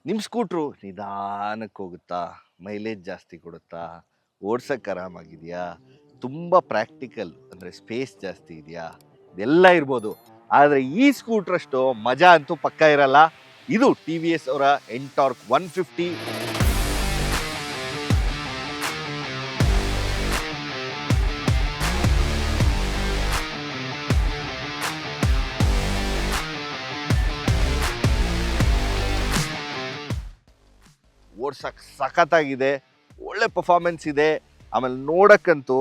ನಿಮ್ಮ ಸ್ಕೂಟ್ರು ನಿಧಾನಕ್ಕೆ ಹೋಗುತ್ತಾ, ಮೈಲೇಜ್ ಜಾಸ್ತಿ ಕೊಡುತ್ತಾ, ಓಡ್ಸಕ್ಕೆ ಆರಾಮಾಗಿದೆಯಾ, ತುಂಬ ಪ್ರಾಕ್ಟಿಕಲ್ ಅಂದರೆ ಸ್ಪೇಸ್ ಜಾಸ್ತಿ ಇದೆಯಾ, ಇದೆಲ್ಲ ಇರ್ಬೋದು. ಆದರೆ ಈ ಸ್ಕೂಟ್ರಷ್ಟು ಮಜಾ ಅಂತೂ ಪಕ್ಕ ಇರಲ್ಲ. ಇದು ಟಿ ವಿ ಎಸ್ ಅವರ ಎಂಟಾರ್ಕ್ 150. ಓಡ್ಸಕ್ಕೆ ಸಖತ್ತಾಗಿದೆ, ಒಳ್ಳೆ ಪರ್ಫಾರ್ಮೆನ್ಸ್ ಇದೆ. ಆಮೇಲೆ ನೋಡಕ್ಕಂತೂ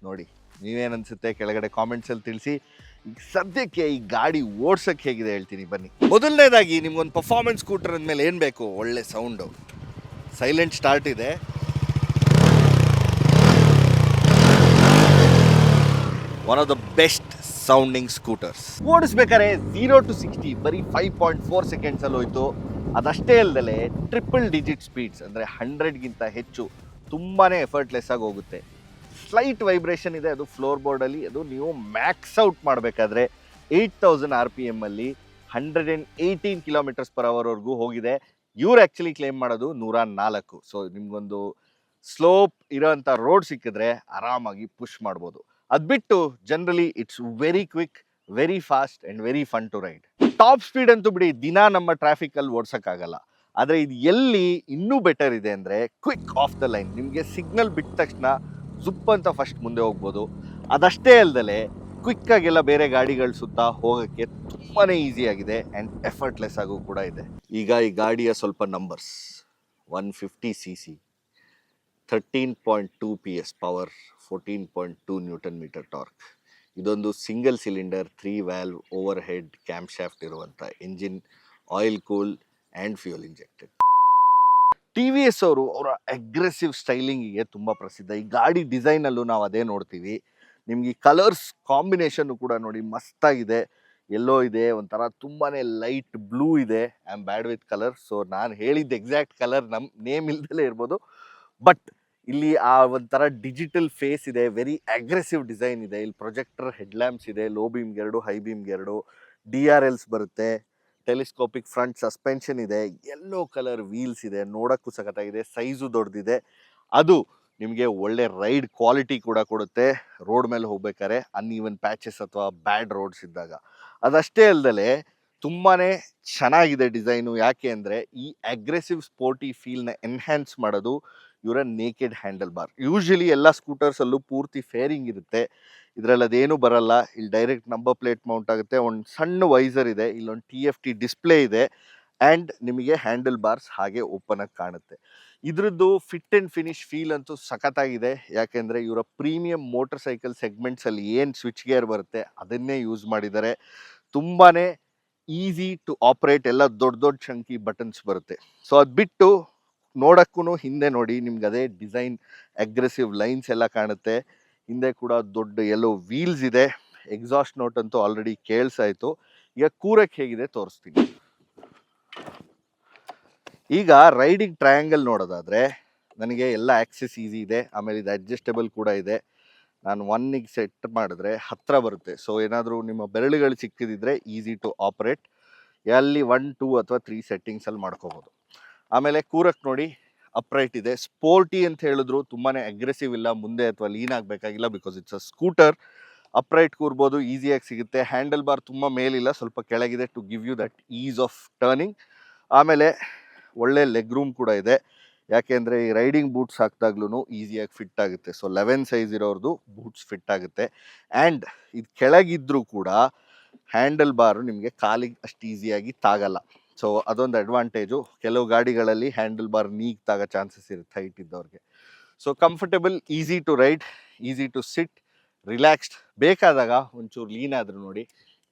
ನೋಡಿ, ನೀವೇನನ್ಸುತ್ತೆ ಕೆಳಗಡೆ ಕಾಮೆಂಟ್ಸಲ್ಲಿ ತಿಳಿಸಿ. ಈಗ ಸದ್ಯಕ್ಕೆ ಈ ಗಾಡಿ ಓಡ್ಸಕ್ಕೆ ಹೇಗಿದೆ ಹೇಳ್ತೀನಿ ಬನ್ನಿ. ಮೊದಲನೇದಾಗಿ ನಿಮ್ಗೊಂದು ಪರ್ಫಾರ್ಮೆನ್ಸ್ ಸ್ಕೂಟರ್ ಅಂದಮೇಲೆ ಏನು ಬೇಕು? ಒಳ್ಳೆ ಸೌಂಡು, ಸೈಲೆಂಟ್ ಸ್ಟಾರ್ಟ್ ಇದೆ, one of the best sounding scooters. ಓಡಿಸ್ಬೇಕಾದ್ರೆ 0 to 60 ಬರೀ 5.4 ಸೆಕೆಂಡ್ಸಲ್ಲಿ ಹೋಯ್ತು. ಅದಷ್ಟೇ ಅಲ್ಲದೆ ಟ್ರಿಪಲ್ ಡಿಜಿಟ್ ಸ್ಪೀಡ್ಸ್ ಅಂದರೆ 100ಗಿಂತ ಹೆಚ್ಚು, ತುಂಬಾ ಎಫರ್ಟ್ಲೆಸ್ ಆಗಿ ಹೋಗುತ್ತೆ. ಸ್ಲೈಟ್ ವೈಬ್ರೇಷನ್ ಇದೆ, ಅದು ಫ್ಲೋರ್ ಬೋರ್ಡಲ್ಲಿ. ಅದು ನೀವು ಮ್ಯಾಕ್ಸ್ ಔಟ್ ಮಾಡಬೇಕಾದ್ರೆ 8000 RPM ಅಲ್ಲಿ 118 km/h ಹೋಗಿದೆ. ಇವ್ರು ಆ್ಯಕ್ಚುಲಿ ಕ್ಲೇಮ್ ಮಾಡೋದು 104. ಸೊ ನಿಮ್ಗೊಂದು ಸ್ಲೋಪ್ ಇರೋಂಥ ರೋಡ್ ಸಿಕ್ಕಿದ್ರೆ ಆರಾಮಾಗಿ ಪುಷ್ ಮಾಡ್ಬೋದು. ಅದು ಬಿಟ್ಟು generally it's very quick, very fast and very fun to ride. Top speed ಅಂತೂ ಬಿಡಿ, ದಿನ ನಮ್ಮ ಟ್ರಾಫಿಕಲ್ಲಿ ಓಡ್ಸೋಕ್ಕಾಗಲ್ಲ. ಆದರೆ ಇದು ಎಲ್ಲಿ ಇನ್ನೂ ಬೆಟರ್ ಇದೆ ಅಂದರೆ ಕ್ವಿಕ್ ಆಫ್ ದ ಲೈನ್. ನಿಮಗೆ ಸಿಗ್ನಲ್ ಬಿಟ್ಟ ತಕ್ಷಣ ಜುಪ್ ಅಂತ ಫಸ್ಟ್ ಮುಂದೆ ಹೋಗ್ಬೋದು. ಅದಷ್ಟೇ ಅಲ್ಲದೆ ಕ್ವಿಕ್ಕಾಗೆಲ್ಲ ಬೇರೆ ಗಾಡಿಗಳ ಸುತ್ತ ಹೋಗೋಕ್ಕೆ ತುಂಬಾ ಈಸಿಯಾಗಿದೆ ಆ್ಯಂಡ್ ಎಫರ್ಟ್ಲೆಸ್ ಆಗು ಕೂಡ ಇದೆ. ಈಗ ಈ ಗಾಡಿಯ ಸ್ವಲ್ಪ numbers: 150cc, 13.2 PS power, 14.2 Nm torque. ಇದೊಂದು single cylinder 3 valve overhead camshaft ಇರುವಂಥ engine, oil cool and fuel injected. TVS ಅವರ ಅಗ್ರೆಸಿವ್ ಸ್ಟೈಲಿಂಗಿಗೆ ತುಂಬ ಪ್ರಸಿದ್ಧ. ಈ ಗಾಡಿ ಡಿಸೈನಲ್ಲೂ ನಾವು ಅದೇ ನೋಡ್ತೀವಿ. ನಿಮ್ಗೆ ಈ ಕಲರ್ಸ್ ಕಾಂಬಿನೇಷನ್ನು ಕೂಡ ನೋಡಿ ಮಸ್ತಾಗಿದೆ. ಎಲ್ಲೋ ಇದೆ, ಒಂಥರ ತುಂಬಾ ಲೈಟ್ ಬ್ಲೂ ಇದೆ. I am bad with colour, so ನಾನು ಹೇಳಿದ್ದು ಎಕ್ಸಾಕ್ಟ್ ಕಲರ್ ನಮ್ಮ ನೇಮ್ ಇಲ್ದಲೇ ಇರ್ಬೋದು. ಬಟ್ ಇಲ್ಲಿ ಆ ಒಂಥರ ಡಿಜಿಟಲ್ ಫೇಸ್ ಇದೆ, ವೆರಿ ಅಗ್ರೆಸಿವ್ ಡಿಸೈನ್ ಇದೆ. ಇಲ್ಲಿ ಪ್ರೊಜೆಕ್ಟರ್ ಹೆಡ್ಲ್ಯಾಂಪ್ಸ್ ಇದೆ, ಲೋ ಬೀಮ್ಗೆ 2, ಹೈ ಬೀಮ್ಗೆ 2, DRLs ಬರುತ್ತೆ, ಟೆಲಿಸ್ಕೋಪಿಕ್ ಫ್ರಂಟ್ ಸಸ್ಪೆನ್ಷನ್ ಇದೆ, ಯೆಲ್ಲೋ ಕಲರ್ ವೀಲ್ಸ್ ಇದೆ, ನೋಡೋಕ್ಕೂ ಸಖತ್ತಾಗಿದೆ, ಸೈಜು ದೊಡ್ಡದಿದೆ. ಅದು ನಿಮಗೆ ಒಳ್ಳೆ ರೈಡ್ ಕ್ವಾಲಿಟಿ ಕೂಡ ಕೊಡುತ್ತೆ ರೋಡ್ ಮೇಲೆ ಹೋಗ್ಬೇಕಾದ್ರೆ, ಅನ್ಈವನ್ ಪ್ಯಾಚಸ್ ಅಥವಾ ಬ್ಯಾಡ್ ರೋಡ್ಸ್ ಇದ್ದಾಗ. ಅದಷ್ಟೇ ಅಲ್ಲದೆ ತುಂಬಾ ಚೆನ್ನಾಗಿದೆ ಡಿಸೈನು. ಯಾಕೆ ಅಂದರೆ ಈ ಅಗ್ರೆಸಿವ್ ಸ್ಪೋರ್ಟಿ ಫೀಲ್ನ ಎನ್ಹ್ಯಾನ್ಸ್ ಮಾಡೋದು ಇವರ ನೇಕೆಡ್ ಹ್ಯಾಂಡಲ್ ಬಾರ್. ಯೂಶಲಿ ಎಲ್ಲ ಸ್ಕೂಟರ್ಸಲ್ಲೂ ಪೂರ್ತಿ ಫೇರಿಂಗ್ ಇರುತ್ತೆ, ಇದರಲ್ಲಿ ಅದೇನು ಬರಲ್ಲ. ಇಲ್ಲಿ ಡೈರೆಕ್ಟ್ ನಂಬರ್ ಪ್ಲೇಟ್ ಮೌಂಟ್ ಆಗುತ್ತೆ, ಒಂದು ಸಣ್ಣ ವೈಸರ್ ಇದೆ, ಇಲ್ಲೊಂದು TFT ಡಿಸ್ಪ್ಲೇ ಇದೆ, ಆ್ಯಂಡ್ ನಿಮಗೆ ಹ್ಯಾಂಡಲ್ ಬಾರ್ಸ್ ಹಾಗೆ ಓಪನ್ ಆಗಿ ಕಾಣುತ್ತೆ. ಇದ್ರದ್ದು ಫಿಟ್ ಆ್ಯಂಡ್ ಫಿನಿಶ್ ಫೀಲ್ ಅಂತೂ ಸಖತ್ತಾಗಿದೆ. ಯಾಕೆಂದರೆ ಇವರ ಪ್ರೀಮಿಯಂ ಮೋಟರ್ ಸೈಕಲ್ ಸೆಗ್ಮೆಂಟ್ಸಲ್ಲಿ ಏನು ಸ್ವಿಚ್ ಗೇರ್ ಬರುತ್ತೆ ಅದನ್ನೇ ಯೂಸ್ ಮಾಡಿದ್ದಾರೆ. ತುಂಬಾ ಈಸಿ ಟು ಆಪ್ರೇಟ್, ಎಲ್ಲ ದೊಡ್ಡ ದೊಡ್ಡ ಚಂಕಿ ಬಟನ್ಸ್ ಬರುತ್ತೆ. ಸೊ ಅದು ಬಿಟ್ಟು ನೋಡೋಕ್ಕೂ ಹಿಂದೆ ನೋಡಿ, ನಿಮ್ಗೆ ಅದೇ ಡಿಸೈನ್ ಅಗ್ರೆಸಿವ್ ಲೈನ್ಸ್ ಎಲ್ಲ ಕಾಣುತ್ತೆ. ಹಿಂದೆ ಕೂಡ ದೊಡ್ಡ ಎಲ್ಲೋ ವೀಲ್ಸ್ ಇದೆ. ಎಕ್ಸಾಸ್ಟ್ ನೋಟ್ ಅಂತೂ ಆಲ್ರೆಡಿ ಕೇಳಿಸಾಯಿತು. ಈಗ ಕೂರಕ್ಕೆ ಹೇಗಿದೆ ತೋರಿಸ್ತೀನಿ. ಈಗ ರೈಡಿಂಗ್ ಟ್ರಯಾಂಗಲ್ ನೋಡೋದಾದರೆ ನನಗೆ ಎಲ್ಲ ಆಕ್ಸೆಸ್ ಈಸಿ ಇದೆ. ಆಮೇಲೆ ಇದು ಅಡ್ಜಸ್ಟಬಲ್ ಕೂಡ ಇದೆ. ನಾನು 1ಗೆ ಸೆಟ್ ಮಾಡಿದ್ರೆ ಹತ್ತಿರ ಬರುತ್ತೆ. ಸೊ ಏನಾದರೂ ನಿಮ್ಮ ಬೆರಳುಗಳು ಸಿಕ್ಕಿದ್ರೆ ಈಸಿ ಟು ಆಪ್ರೇಟ್. ಅಲ್ಲಿ 1, 2 ಅಥವಾ 3 ಸೆಟ್ಟಿಂಗ್ಸಲ್ಲಿ ಮಾಡ್ಕೋಬೋದು. ಆಮೇಲೆ ಕೂರಕ್ಕೆ ನೋಡಿ, ಅಪ್ರೈಟ್ ಇದೆ. ಸ್ಪೋರ್ಟಿ ಅಂತ ಹೇಳಿದ್ರು ತುಂಬಾ ಅಗ್ರೆಸಿವ್ ಇಲ್ಲ, ಮುಂದೆ ಅಥವಾ ಲೀನ್ ಆಗಬೇಕಾಗಿಲ್ಲ, because it's a scooter. Upright ಕೂರ್ಬೋದು, ಈಸಿಯಾಗಿ ಸಿಗುತ್ತೆ. ಹ್ಯಾಂಡಲ್ ಬಾರ್ ತುಂಬ ಮೇಲಿಲ್ಲ, ಸ್ವಲ್ಪ ಕೆಳಗಿದೆ, to give you that ease of turning. ಆಮೇಲೆ ಒಳ್ಳೆ ಲೆಗ್ ರೂಮ್ ಕೂಡ ಇದೆ. ಯಾಕೆಂದರೆ ಈ ರೈಡಿಂಗ್ ಬೂಟ್ಸ್ ಹಾಕಿದಾಗ್ಲೂ ಈಸಿಯಾಗಿ ಫಿಟ್ ಆಗುತ್ತೆ. ಸೊ 11 ಸೈಜ್ ಇರೋರ್ದು ಬೂಟ್ಸ್ ಫಿಟ್ ಆಗುತ್ತೆ. ಆ್ಯಂಡ್ ಇದು ಕೆಳಗಿದ್ರೂ ಕೂಡ ಹ್ಯಾಂಡಲ್ ಬಾರು ನಿಮಗೆ ಕಾಲಿಗೆ ಅಷ್ಟು ಈಸಿಯಾಗಿ ತಾಗಲ್ಲ. ಸೊ ಅದೊಂದು ಅಡ್ವಾಂಟೇಜು. ಕೆಲವು ಗಾಡಿಗಳಲ್ಲಿ ಹ್ಯಾಂಡಲ್ ಬಾರ್ ನೀಗ್ ತಾಗೋ ಚಾನ್ಸಸ್ ಇರುತ್ತೆ ಹೈಟ್ ಇದ್ದವ್ರಿಗೆ. So comfortable, easy to ride, easy to sit, relaxed. ಬೇಕಾದಾಗ ಒಂಚೂರು ಲೀನ್ ಆದರೂ ನೋಡಿ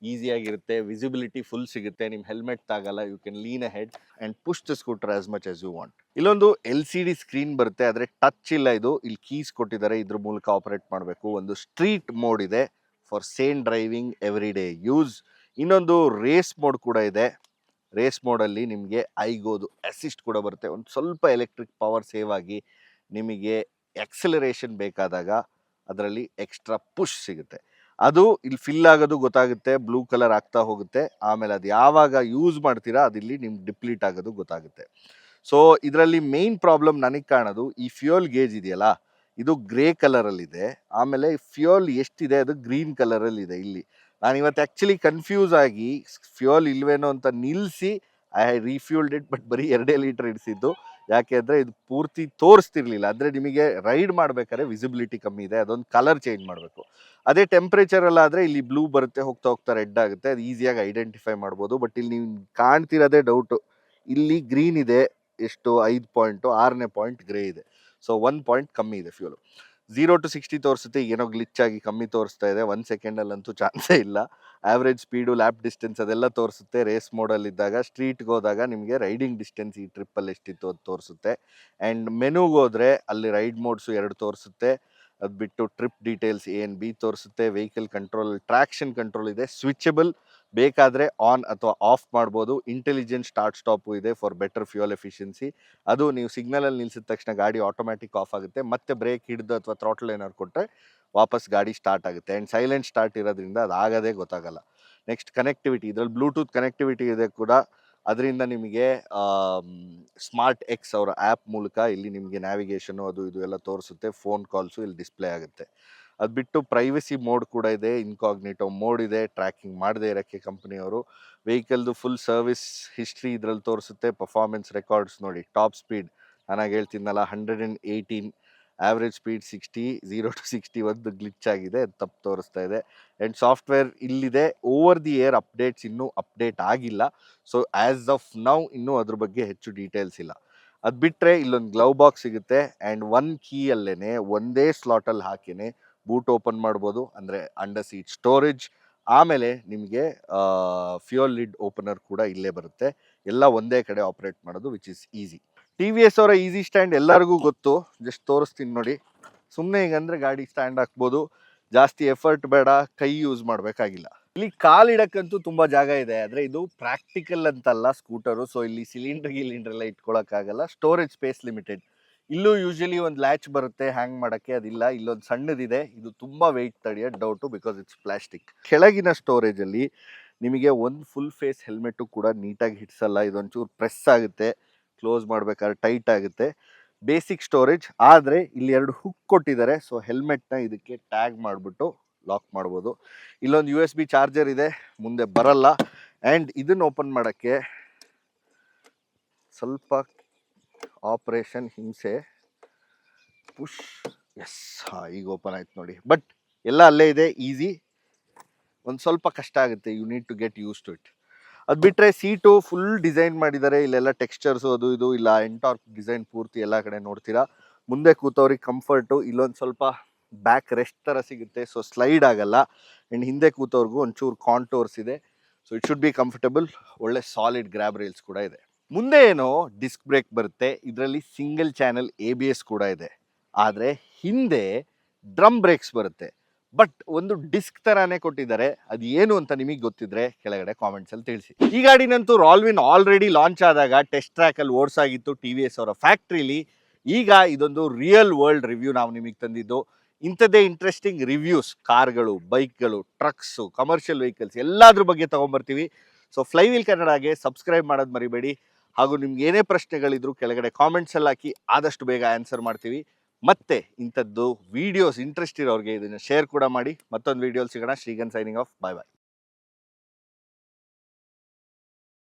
ಈಸಿಯಾಗಿರುತ್ತೆ, ವಿಸಿಬಿಲಿಟಿ ಫುಲ್ ಸಿಗುತ್ತೆ, ನಿಮ್ಮ ಹೆಲ್ಮೆಟ್ ತಾಗಲ್ಲ. You can lean ahead and push the scooter as much as you want. ಇಲ್ಲೊಂದು LCD ಸ್ಕ್ರೀನ್ ಬರುತ್ತೆ, ಆದರೆ ಟಚ್ ಇಲ್ಲ. ಇದು ಇಲ್ಲಿ ಕೀಸ್ ಕೊಟ್ಟಿದ್ದಾರೆ, ಇದ್ರ ಮೂಲಕ ಆಪರೇಟ್ ಮಾಡಬೇಕು. ಒಂದು ಸ್ಟ್ರೀಟ್ ಮೋಡ್ ಇದೆ for Sen driving every day use. ಇನ್ನೊಂದು ರೇಸ್ ಮೋಡ್ ಕೂಡ ಇದೆ. ರೇಸ್ ಮೋಡಲ್ಲಿ ನಿಮಗೆ ಐಗೋದು ಅಸಿಸ್ಟ್ ಕೂಡ ಬರುತ್ತೆ. ಒಂದು ಸ್ವಲ್ಪ ಎಲೆಕ್ಟ್ರಿಕ್ ಪವರ್ ಸೇವ್ ಆಗಿ ನಿಮಗೆ ಎಕ್ಸಲರೇಷನ್ ಬೇಕಾದಾಗ ಅದರಲ್ಲಿ ಎಕ್ಸ್ಟ್ರಾ ಪುಷ್ ಸಿಗುತ್ತೆ. ಅದು ಇಲ್ಲಿ ಫಿಲ್ ಆಗೋದು ಗೊತ್ತಾಗುತ್ತೆ, ಬ್ಲೂ ಕಲರ್ ಆಗ್ತಾ ಹೋಗುತ್ತೆ. ಆಮೇಲೆ ಅದು ಯಾವಾಗ ಯೂಸ್ ಮಾಡ್ತೀರಾ ಅದಿಲ್ಲಿ ನಿಮ್ಗೆ ಡಿಪ್ಲೀಟ್ ಆಗೋದು ಗೊತ್ತಾಗುತ್ತೆ. ಸೊ ಇದರಲ್ಲಿ ಮೇನ್ ಪ್ರಾಬ್ಲಮ್ ನನಗೆ ಕಾಣೋದು ಈ ಫ್ಯೂಯಲ್ ಗೇಜ್ ಇದೆಯಲ್ಲ, ಇದು ಗ್ರೇ ಕಲರಲ್ಲಿದೆ. ಆಮೇಲೆ ಫ್ಯೂಯಲ್ ಎಷ್ಟಿದೆ ಅದು ಗ್ರೀನ್ ಕಲರಲ್ಲಿದೆ. ಇಲ್ಲಿ ನಾನು ಇವತ್ತು ಆ್ಯಕ್ಚುಲಿ ಕನ್ಫ್ಯೂಸ್ ಆಗಿ ಫ್ಯೂಯಲ್ ಇಲ್ವೇನೋ ಅಂತ ನಿಲ್ಲಿಸಿ ಐ ರೀಫ್ಯೂಲ್ಡ್ ಇಟ್, ಬಟ್ ಬರೀ 2 ಲೀಟರ್ ಇಡಿಸಿದ್ದು. ಯಾಕೆ ಅಂದರೆ ಇದು ಪೂರ್ತಿ ತೋರಿಸ್ತಿರ್ಲಿಲ್ಲ. ಅಂದರೆ ನಿಮಗೆ ರೈಡ್ ಮಾಡಬೇಕಾದ್ರೆ ವಿಸಿಬಿಲಿಟಿ ಕಮ್ಮಿ ಇದೆ, ಅದೊಂದು ಕಲರ್ ಚೇಂಜ್ ಮಾಡಬೇಕು. ಅದೇ ಟೆಂಪ್ರೇಚರಲ್ಲಾದರೆ ಇಲ್ಲಿ ಬ್ಲೂ ಬರುತ್ತೆ, ಹೋಗ್ತಾ ಹೋಗ್ತಾ ರೆಡ್ ಆಗುತ್ತೆ, ಅದು ಈಸಿಯಾಗಿ ಐಡೆಂಟಿಫೈ ಮಾಡ್ಬೋದು. ಬಟ್ ಇಲ್ಲಿ ನೀವು ಕಾಣ್ತಿರೋದೇ ಡೌಟು, ಇಲ್ಲಿ ಗ್ರೀನ್ ಇದೆ ಎಷ್ಟು 5 ಪಾಯಿಂಟು, 6ನೇ ಪಾಯಿಂಟ್ ಗ್ರೇ ಇದೆ. ಸೊ 1 ಪಾಯಿಂಟ್ ಕಮ್ಮಿ ಇದೆ ಫ್ಯೂಲು. 0 to 60 ತೋರಿಸುತ್ತೆ, ಏನೋ ಗ್ಲಿಚ್ ಆಗಿ ಕಮ್ಮಿ ತೋರಿಸ್ತಾ ಇದೆ. 1 ಸೆಕೆಂಡಲ್ಲಂತೂ ಚಾನ್ಸೇ ಇಲ್ಲ. ಆವ್ರೇಜ್ ಸ್ಪೀಡು, ಲ್ಯಾಪ್ ಡಿಸ್ಟೆನ್ಸ್ ಅದೆಲ್ಲ ತೋರಿಸುತ್ತೆ. ರೇಸ್ ಮೋಡಲ್ಲಿದ್ದಾಗ ಸ್ಟ್ರೀಟ್ಗೆ ಹೋದಾಗ ನಿಮಗೆ ರೈಡಿಂಗ್ ಡಿಸ್ಟೆನ್ಸ್ ಈ ಟ್ರಿಪ್ಪಲ್ಲಿ ಎಷ್ಟಿತ್ತು ಅದು ತೋರಿಸುತ್ತೆ. ಆ್ಯಂಡ್ ಮೆನುಗೆ ಹೋದರೆ ಅಲ್ಲಿ ರೈಡ್ ಮೋಡ್ಸು 2 ತೋರಿಸುತ್ತೆ. ಅದು ಬಿಟ್ಟು trip details A and B ತೋರಿಸುತ್ತೆ. ವೆಹಿಕಲ್ ಕಂಟ್ರೋಲ್, ಟ್ರಾಕ್ಷನ್ ಕಂಟ್ರೋಲ್ ಇದೆ, ಸ್ವಿಚಬಲ್, ಬೇಕಾದರೆ ಆನ್ ಅಥವಾ ಆಫ್ ಮಾಡ್ಬೋದು. ಇಂಟೆಲಿಜೆಂಟ್ ಸ್ಟಾರ್ಟ್ ಸ್ಟಾಪು ಇದೆ ಫಾರ್ ಬೆಟರ್ ಫ್ಯೂಯಲ್ ಎಫಿಷಿಯನ್ಸಿ. ಅದು ನೀವು ಸಿಗ್ನಲಲ್ಲಿ ನಿಲ್ಲಿಸಿದ ತಕ್ಷಣ ಗಾಡಿ ಆಟೋಮ್ಯಾಟಿಕ್ ಆಫ್ ಆಗುತ್ತೆ. ಮತ್ತೆ ಬ್ರೇಕ್ ಹಿಡಿದು ಅಥವಾ ಥ್ರಾಟಲ್ ಏನಾದ್ರು ಕೊಟ್ಟರೆ ವಾಪಸ್ ಗಾಡಿ ಸ್ಟಾರ್ಟ್ ಆಗುತ್ತೆ. ಆ್ಯಂಡ್ ಸೈಲೆಂಟ್ ಸ್ಟಾರ್ಟ್ ಇರೋದ್ರಿಂದ ಅದು ಆಗೋದೇ ಗೊತ್ತಾಗಲ್ಲ. ನೆಕ್ಸ್ಟ್ ಕನೆಕ್ಟಿವಿಟಿ, ಇದರಲ್ಲಿ ಬ್ಲೂಟೂತ್ ಕನೆಕ್ಟಿವಿಟಿ ಇದೆ ಕೂಡ. ಅದರಿಂದ ನಿಮಗೆ ಸ್ಮಾರ್ಟ್ ಎಕ್ಸ್ ಅವರ ಆ್ಯಪ್ ಮೂಲಕ ಇಲ್ಲಿ ನಿಮಗೆ ನ್ಯಾವಿಗೇಷನು ಅದು ಇದು ಎಲ್ಲ ತೋರಿಸುತ್ತೆ. ಫೋನ್ ಕಾಲ್ಸು ಇಲ್ಲಿ ಡಿಸ್ಪ್ಲೇ ಆಗುತ್ತೆ. ಅದು ಬಿಟ್ಟು ಪ್ರೈವಸಿ ಮೋಡ್ ಕೂಡ ಇದೆ, ಇನ್ಕಾಗ್ನಿಟೋ ಮೋಡ್ ಇದೆ, ಟ್ರ್ಯಾಕಿಂಗ್ ಮಾಡದೇ ಇರೋಕ್ಕೆ ಕಂಪ್ನಿಯವರು. ವೆಹಿಕಲ್ದು ಫುಲ್ ಸರ್ವಿಸ್ ಹಿಸ್ಟ್ರಿ ಇದರಲ್ಲಿ ತೋರಿಸುತ್ತೆ. ಪರ್ಫಾರ್ಮೆನ್ಸ್ ರೆಕಾರ್ಡ್ಸ್ ನೋಡಿ, ಟಾಪ್ ಸ್ಪೀಡ್ ನಾನಾಗಿ ಹೇಳ್ತಿದ್ನಲ್ಲ 118, ಆವ್ರೇಜ್ ಸ್ಪೀಡ್ 60, 0 to 60 ಒಂದು ಗ್ಲಿಚ್ ಆಗಿದೆ, ಅದು ತಪ್ಪು ತೋರಿಸ್ತಾ ಇದೆ. ಆ್ಯಂಡ್ ಸಾಫ್ಟ್ವೇರ್ ಇಲ್ಲಿದೆ. ಓವರ್ ದಿ ಏರ್ ಅಪ್ಡೇಟ್ಸ್ ಇನ್ನೂ ಅಪ್ಡೇಟ್ ಆಗಿಲ್ಲ. ಸೊ ಆ್ಯಸ್ ಆಫ್ ನೌ ಇನ್ನೂ ಅದ್ರ ಬಗ್ಗೆ ಹೆಚ್ಚು ಡೀಟೇಲ್ಸ್ ಇಲ್ಲ. ಅದು ಬಿಟ್ಟರೆ ಇಲ್ಲೊಂದು ಗ್ಲವ್ ಬಾಕ್ಸ್ ಸಿಗುತ್ತೆ. ಆ್ಯಂಡ್ 1 ಕೀಯಲ್ಲೇ ಒಂದೇ ಸ್ಲಾಟಲ್ಲಿ ಹಾಕಿನೇ ಬೂಟ್ ಓಪನ್ ಮಾಡ್ಬೋದು, ಅಂದರೆ ಅಂಡರ್ ಸೀಟ್ ಸ್ಟೋರೇಜ್. ಆಮೇಲೆ ನಿಮಗೆ ಫ್ಯೂಯಲ್ ಲಿಡ್ ಓಪನರ್ ಕೂಡ ಇಲ್ಲೇ ಬರುತ್ತೆ. ಎಲ್ಲ ಒಂದೇ ಕಡೆ ಆಪ್ರೇಟ್ ಮಾಡೋದು, ವಿಚ್ ಇಸ್ ಈಸಿ. TVS ಅವರ ಈಸಿ ಸ್ಟ್ಯಾಂಡ್ ಎಲ್ಲರಿಗೂ ಗೊತ್ತು. ಜಸ್ಟ್ ತೋರಿಸ್ತೀನಿ ನೋಡಿ. ಸುಮ್ಮನೆ ಹಿಂಗಂದ್ರೆ ಗಾಡಿ ಸ್ಟ್ಯಾಂಡ್ ಹಾಕ್ಬೋದು, ಜಾಸ್ತಿ ಎಫರ್ಟ್ ಬೇಡ, ಕೈ ಯೂಸ್ ಮಾಡಬೇಕಾಗಿಲ್ಲ. ಇಲ್ಲಿ ಕಾಲಿಡಕ್ಕಂತೂ ತುಂಬ ಜಾಗ ಇದೆ, ಆದರೆ ಇದು ಪ್ರಾಕ್ಟಿಕಲ್ ಅಂತಲ್ಲ ಸ್ಕೂಟರು. ಸೊ ಇಲ್ಲಿ ಸಿಲಿಂಡರ್ ಎಲ್ಲ ಇಟ್ಕೊಳಕ್ಕಾಗಲ್ಲ, ಸ್ಟೋರೇಜ್ ಸ್ಪೇಸ್ ಲಿಮಿಟೆಡ್. ಇಲ್ಲೂ ಯೂಶಲಿ ಒಂದು ಲ್ಯಾಚ್ ಬರುತ್ತೆ ಹ್ಯಾಂಗ್ ಮಾಡೋಕ್ಕೆ, ಅದಿಲ್ಲ. ಇಲ್ಲೊಂದು ಸಣ್ಣದಿದೆ, ಇದು ತುಂಬ ವೆಯ್ಟ್ ತಡೆಯೋದು ಡೌಟು, ಬಿಕಾಸ್ ಇಟ್ಸ್ ಪ್ಲಾಸ್ಟಿಕ್. ಕೆಳಗಿನ ಸ್ಟೋರೇಜಲ್ಲಿ ನಿಮಗೆ ಒಂದು ಫುಲ್ ಫೇಸ್ ಹೆಲ್ಮೆಟು ಕೂಡ ನೀಟಾಗಿ ಹಿಡ್ಸಲ್ಲ. ಇದೊಂಚೂರು ಪ್ರೆಸ್ ಆಗುತ್ತೆ, ಕ್ಲೋಸ್ ಮಾಡ್ಬೇಕಾದ್ರೆ ಟೈಟ್ ಆಗುತ್ತೆ. ಬೇಸಿಕ್ ಸ್ಟೋರೇಜ್, ಆದರೆ ಇಲ್ಲಿ 2 ಹುಕ್ ಕೊಟ್ಟಿದ್ದಾರೆ. ಸೊ ಹೆಲ್ಮೆಟ್ನ ಇದಕ್ಕೆ ಟ್ಯಾಗ್ ಮಾಡಿಬಿಟ್ಟು ಲಾಕ್ ಮಾಡ್ಬೋದು. ಇಲ್ಲೊಂದು USB ಚಾರ್ಜರ್ ಇದೆ, ಮುಂದೆ ಬರಲ್ಲ. ಆ್ಯಂಡ್ ಇದನ್ನು ಓಪನ್ ಮಾಡೋಕ್ಕೆ ಸ್ವಲ್ಪ ಆಪರೇಷನ್ ಹಿಂಸೆ. ಪುಷ್, ಎಸ್, ಹಾಂ ಈಗ ಓಪನ್ ಆಯ್ತು ನೋಡಿ. ಬಟ್ ಎಲ್ಲ ಅಲ್ಲೇ ಇದೆ, ಈಸಿ. ಒಂದು ಸ್ವಲ್ಪ ಕಷ್ಟ ಆಗುತ್ತೆ, you need to get used to it. ಅದು ಬಿಟ್ಟರೆ ಸೀಟು ಫುಲ್ ಡಿಸೈನ್ ಮಾಡಿದ್ದಾರೆ. ಇಲ್ಲೆಲ್ಲ ಟೆಕ್ಸ್ಚರ್ಸು ಅದು ಇದು ಇಲ್ಲ, ಎಂಟಾರ್ಕ್ ಡಿಸೈನ್ ಪೂರ್ತಿ ಎಲ್ಲ ಕಡೆ ನೋಡ್ತೀರಾ. ಮುಂದೆ ಕೂತವ್ರಿಗೆ ಕಂಫರ್ಟು. ಇಲ್ಲೊಂದು ಸ್ವಲ್ಪ ಬ್ಯಾಕ್ ರೆಸ್ಟ್ ಥರ ಸಿಗುತ್ತೆ, ಸೊ ಸ್ಲೈಡ್ ಆಗಲ್ಲ. ಆ್ಯಂಡ್ ಹಿಂದೆ ಕೂತವ್ರಿಗೂ ಒಂಚೂರು ಕಾಂಟೋರ್ಸ್ ಇದೆ. So it should be comfortable. ಒಳ್ಳೆ ಸಾಲಿಡ್ ಗ್ರ್ಯಾಬ್ ರೈಲ್ಸ್ ಕೂಡ ಇದೆ. ಮುಂದೆ ಏನೋ ಡಿಸ್ಕ್ ಬ್ರೇಕ್ ಬರುತ್ತೆ, ಇದರಲ್ಲಿ ಸಿಂಗಲ್ ಚಾನೆಲ್ ABS ಕೂಡ ಇದೆ. ಆದರೆ ಹಿಂದೆ ಡ್ರಮ್ ಬ್ರೇಕ್ಸ್ ಬರುತ್ತೆ, ಬಟ್ ಒಂದು ಡಿಸ್ಕ್ ತರಾನೇ ಕೊಟ್ಟಿದ್ದಾರೆ. ಅದು ಏನು ಅಂತ ನಿಮಗೆ ಗೊತ್ತಿದ್ರೆ ಕೆಳಗಡೆ ಕಾಮೆಂಟ್ಸಲ್ಲಿ ತಿಳಿಸಿ. ಈ ಗಾಡಿನಂತೂ ರಾಲ್ವಿನ್ ಆಲ್ರೆಡಿ ಲಾಂಚ್ ಆದಾಗ ಟೆಸ್ಟ್ ಟ್ರ್ಯಾಕಲ್ಲಿ ಓಡಿಸಾಗಿತ್ತು TVS ಅವರ ಫ್ಯಾಕ್ಟ್ರಿಲಿ. ಈಗ ಇದೊಂದು ರಿಯಲ್ ವರ್ಲ್ಡ್ ರಿವ್ಯೂ ನಾವು ನಿಮಗೆ ತಂದಿದ್ದು. ಇಂಥದ್ದೇ ಇಂಟ್ರೆಸ್ಟಿಂಗ್ ರಿವ್ಯೂಸ್ ಕಾರ್ಗಳು, ಬೈಕ್ಗಳು, ಟ್ರಕ್ಸು, ಕಮರ್ಷಿಯಲ್ ವೆಹಿಕಲ್ಸ್ ಎಲ್ಲದ್ರ ಬಗ್ಗೆ ತೊಗೊಂಬರ್ತೀವಿ. ಸೊ ಫ್ಲೈವೀಲ್ ಕನ್ನಡಗೆ ಸಬ್ಸ್ಕ್ರೈಬ್ ಮಾಡೋದು ಮರಿಬೇಡಿ. ಹಾಗೂ ನಿಮ್ಗೆ ಏನೇ ಪ್ರಶ್ನೆಗಳಿದ್ರು ಕೆಳಗಡೆ ಕಾಮೆಂಟ್ಸಲ್ಲಿ ಹಾಕಿ, ಆದಷ್ಟು ಬೇಗ ಆನ್ಸರ್ ಮಾಡ್ತೀವಿ. ಮತ್ತೆ ಇಂಥದ್ದು ವಿಡಿಯೋಸ್ ಇಂಟ್ರೆಸ್ಟ್ ಇರೋರಿಗೆ ಇದನ್ನು ಶೇರ್ ಕೂಡ ಮಾಡಿ. ಮತ್ತೊಂದು ವಿಡಿಯೋಲಿ ಸಿಗೋಣ. ಶ್ರೀಗನ್ ಸೈನಿಂಗ್ ಆಫ್. ಬಾಯ್ ಬಾಯ್.